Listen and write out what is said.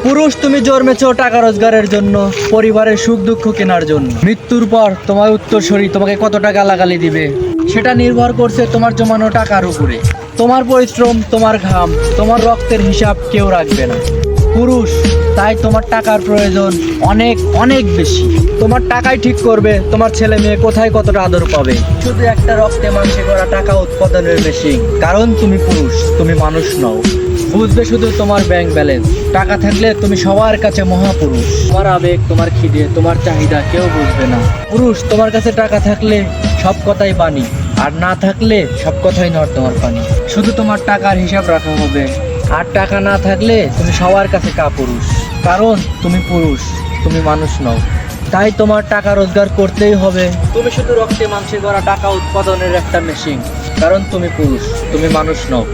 পুরুষ তুমি জন্মেছো টাকা রোজগারের জন্য, পরিবারের সুখ দুঃখ কেনার জন্য। মৃত্যুর পর তোমার উত্তরসূরি তোমাকে কত টাকা লাগালি দিবে সেটা নির্ভর করছে তোমার জমানো টাকার উপরে। তোমার পরিশ্রম, তোমার ঘাম, তোমার রক্তের হিসাব কেউ রাখবে না। পুরুষ তাই তোমার টাকার প্রয়োজন অনেক অনেক বেশি। তোমার টাকাই ঠিক করবে তোমার ছেলে মেয়ে কোথায় কতটা আদর পাবে। শুধু একটা রক্তে মাংসে করা টাকা উৎপাদনের মেশিন, কারণ তুমি পুরুষ, তুমি মানুষ নও। বুঝবে শুধু তোমার ব্যাংক ব্যালেন্স। টাকা থাকলে তুমি সবার কাছে মহাপুরুষ। তোমার আবেগ, তোমার খিদে, তোমার চাহিদা কেউ বুঝবে না। পুরুষ তোমার কাছে টাকা থাকলে সব কথাই বাণী, আর না থাকলে সব কথাই নর্দমার পানি। শুধু তোমার টাকার হিসাব রাখা হবে, আর টাকা না থাকলে তুমি সবার কাছে কাপুরুষ, কারণ তুমি পুরুষ, তুমি মানুষ নও। তাই তোমার টাকা রোজগার করতেই হবে। তুমি শুধু রক্তে মাংসে করা টাকা উৎপাদনের একটা মেশিন, কারণ তুমি পুরুষ, তুমি মানুষ নও।